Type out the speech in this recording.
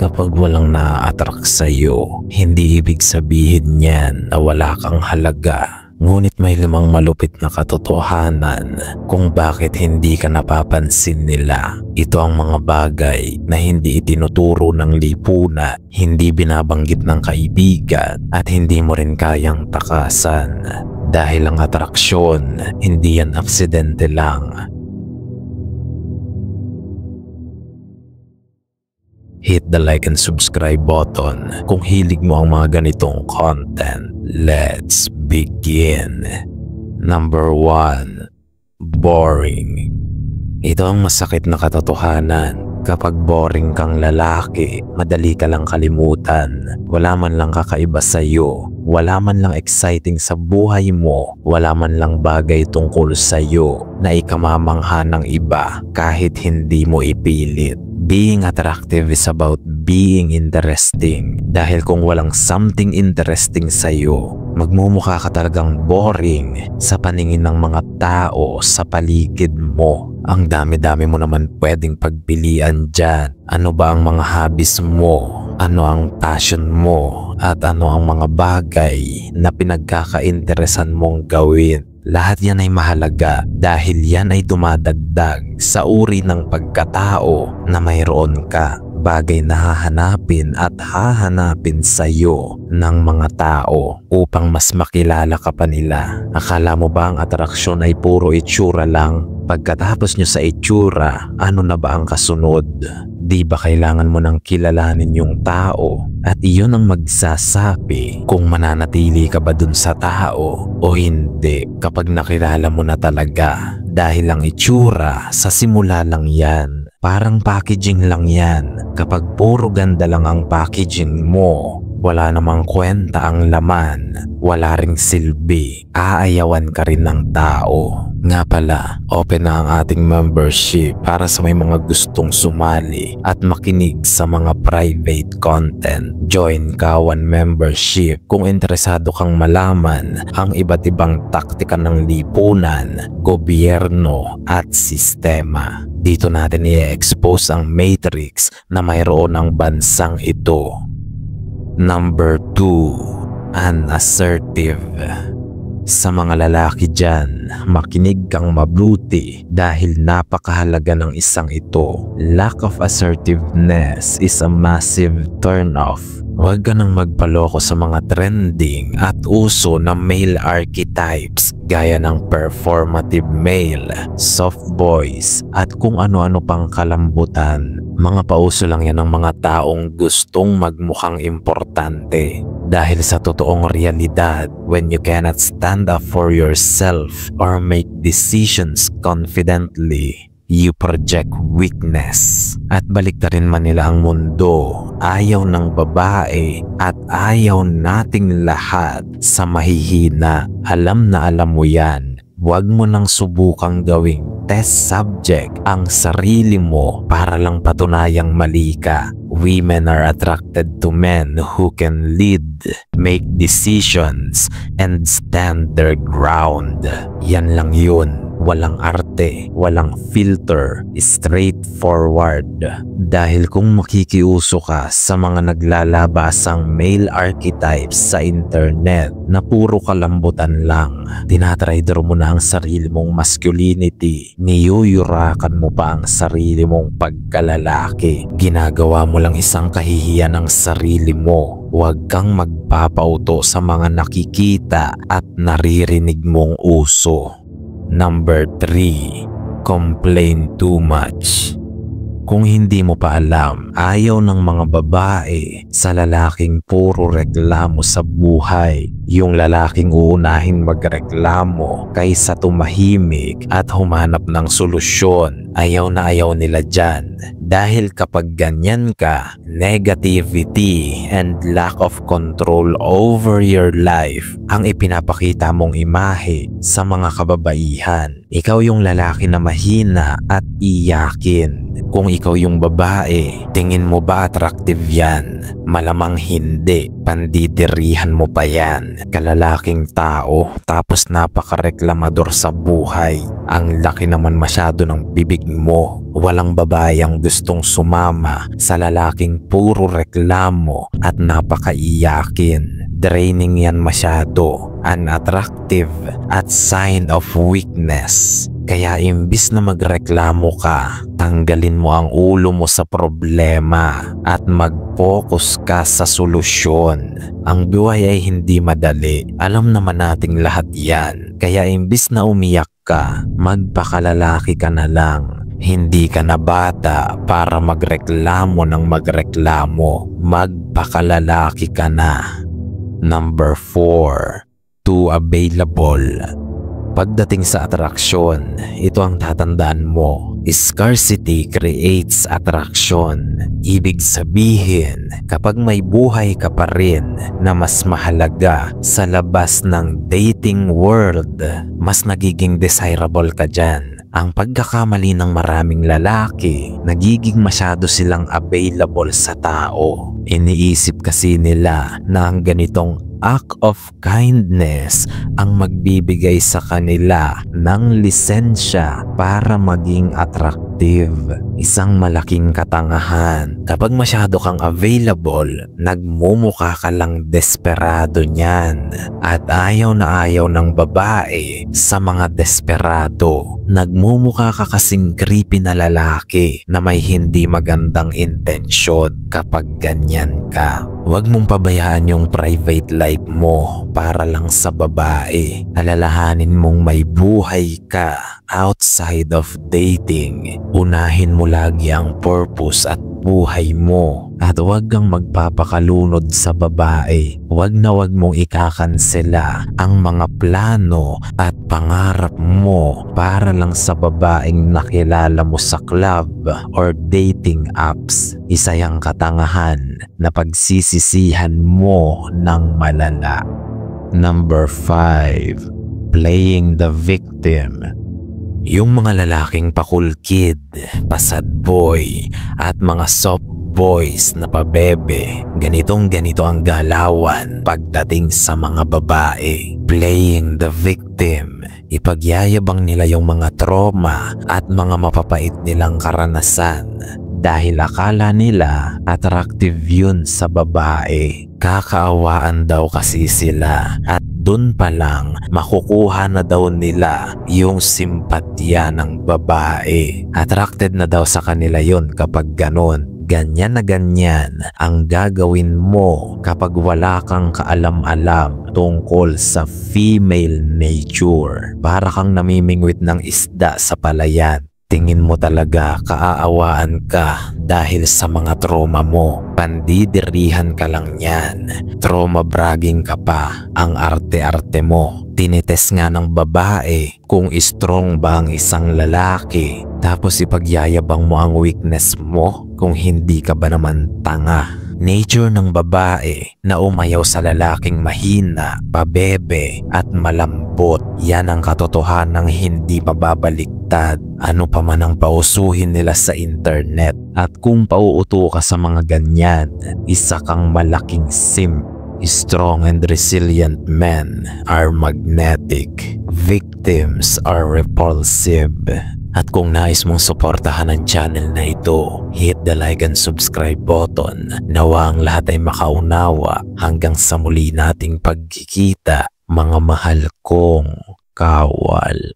Kapag walang na-attract sa'yo, hindi ibig sabihin niyan na wala kang halaga. Ngunit may 5 malupit na katotohanan kung bakit hindi ka napapansin nila. Ito ang mga bagay na hindi itinuturo ng lipunan, hindi binabanggit ng kaibigan at hindi mo rin kayang takasan. Dahil ang atraksyon, hindi yan aksidente lang. Hit the like and subscribe button kung hilig mo ang mga ganitong content. Let's begin. Number 1. Boring. Ito ang masakit na katotohanan. Kapag boring kang lalaki, madali ka lang kalimutan. Wala man lang kakaiba sa'yo. Wala man lang exciting sa buhay mo. Wala man lang bagay tungkol sa'yo na ikamamangha ng iba kahit hindi mo ipilit. Being attractive is about being interesting. Dahil kung walang something interesting sa'yo, magmumukha ka talagang boring sa paningin ng mga tao sa paligid mo. Ang dami-dami mo naman pwedeng pagpilian dyan. Ano ba ang mga hobbies mo? Ano ang passion mo? At ano ang mga bagay na pinagkakainteresan mong gawin? Lahat yan ay mahalaga dahil yan ay dumadagdag sa uri ng pagkatao na mayroon ka. Bagay na hahanapin at hahanapin sa'yo ng mga tao upang mas makilala ka pa nila. Akala mo ba ang atraksyon ay puro itsura lang? Pagkatapos nyo sa itsura, ano na ba ang kasunod? Di ba kailangan mo nang kilalanin yung tao at iyon ang magsasabi kung mananatili ka ba dun sa tao o hindi kapag nakilala mo na talaga? Dahil ang itsura sa simula lang yan. Parang packaging lang yan. Kapag puro ganda lang ang packaging mo, wala namang kwenta ang laman, wala ring silbi, aayawan ka rin ng tao. Nga pala, open na ang ating membership para sa may mga gustong sumali at makinig sa mga private content. Join Kawan Membership kung interesado kang malaman ang iba't ibang taktika ng lipunan, gobyerno at sistema. Dito natin i-expose ang matrix na mayroon ng bansang ito. Number 2. Unassertive. Sa mga lalaki dyan, makinig kang mabuti dahil napakahalaga ng isang ito. Lack of assertiveness is a massive turn-off. Huwag ka nang magpaloko sa mga trending at uso na male archetypes gaya ng performative male, soft voice at kung ano-ano pang kalambutan. Mga pauso lang yan ng mga taong gustong magmukhang importante. Dahil sa totoong realidad, when you cannot stand up for yourself or make decisions confidently, you project weakness. At baliktarin man nila ang mundo, ayaw ng babae at ayaw nating lahat sa mahihina. Alam na alam mo yan. Huwag mo nang subukang gawing test subject ang sarili mo para lang patunayang mali ka. Women are attracted to men who can lead, make decisions, and stand their ground. Yan lang yun. Walang arte, walang filter, straightforward. Dahil kung makikiuso ka sa mga naglalabasang male archetypes sa internet na puro kalambutan lang, tinatrader mo na ang sarili mong masculinity, niyuyurakan mo pa ang sarili mong pagkalalaki, ginagawa mo lang isang kahihiyan ng sarili mo. Huwag kang magpapauto sa mga nakikita at naririnig mong uso. Number 3. Complain too much. Kung hindi mo pa alam, ayaw ng mga babae sa lalaking puro reklamo sa buhay. Yung lalaking uunahin magreklamo kaysa tumahimik at humanap ng solusyon. Ayaw na ayaw nila dyan. Dahil kapag ganyan ka, negativity and lack of control over your life ang ipinapakita mong imahe sa mga kababaihan. Ikaw yung lalaki na mahina at iyakin. Kung ikaw yung babae, tingin mo ba attractive yan? Malamang hindi. Pandidirihan mo pa yan. Kalalaking tao tapos napakareklamador sa buhay. Ang laki naman masyado ng bibig mo. Walang babae ang gustong sumama sa lalaking puro reklamo at napakaiyakin. Draining yan masyado, unattractive at sign of weakness. Kaya imbis na magreklamo ka, tanggalin mo ang ulo mo sa problema at mag-focus ka sa solusyon. Ang buhay ay hindi madali. Alam naman nating lahat yan. Kaya imbis na umiyak ka, magpakalalaki ka na lang. Hindi ka na bata para magreklamo ng magreklamo. Magpakalalaki ka na. Number 4. Too available. Pagdating sa atraksyon, ito ang tatandaan mo. Scarcity creates attraction. Ibig sabihin, kapag may buhay ka pa rin na mas mahalaga sa labas ng dating world, mas nagiging desirable ka dyan. Ang pagkakamali ng maraming lalaki, nagiging masyado silang available sa tao. Iniisip kasi nila na ang ganitong act of kindness ang magbibigay sa kanila ng lisensya para maging attractive. Isang malaking katangahan. Kapag masyado kang available, nagmumukha ka lang desperado niyan. At ayaw na ayaw ng babae sa mga desperado. Nagmumukha ka kasing creepy na lalaki na may hindi magandang intensyon kapag ganyan ka. Huwag mong pabayaan yung private life mo para lang sa babae. Alalahanin mong may buhay ka outside of dating. Unahin mo lagi ang purpose at buhay mo. At huwag kang magpapakalunod sa babae. Huwag na huwag mong ikakansela ang mga plano at pangarap mo para lang sa babaeng nakilala mo sa club or dating apps. Isa yung katangahan na pagsisisihan mo ng malala. Number 5. Playing the victim. Yung mga lalaking pakulkid, pasad boy, at mga soft boys na pabebe, ganito ang galawan pagdating sa mga babae. Playing the victim. Ipagyayabang nila yung mga trauma at mga mapapait nilang karanasan dahil akala nila attractive yun sa babae. Kakaawaan daw kasi sila at dun pa lang makukuha na daw nila yung simpatya ng babae. Attracted na daw sa kanila yun kapag ganun. Ganyan na ganyan ang gagawin mo kapag wala kang kaalam-alam tungkol sa female nature. Para kang namimingwit ng isda sa palayan. Tingin mo talaga kaaawaan ka dahil sa mga trauma mo. Pandidirihan ka lang yan. Trauma bragging ka pa. Ang arte-arte mo. Tinites nga ng babae kung strong ba ang isang lalaki. Tapos ipagyayabang mo ang weakness mo kung hindi ka ba naman tanga. Nature ng babae na umayaw sa lalaking mahina, pabebe at malambot. Yan ang katotohanang hindi mababaliktad. Ano pa man ang pausuhin nila sa internet. At kung pauuto ka sa mga ganyan, isa kang malaking simp. Strong and resilient men are magnetic. Victims are repulsive. At kung nais mong suportahan ang channel na ito, hit the like and subscribe button. Nawa ang lahat ay makaunawa. Hanggang sa muli nating pagkikita, mga mahal kong kawal.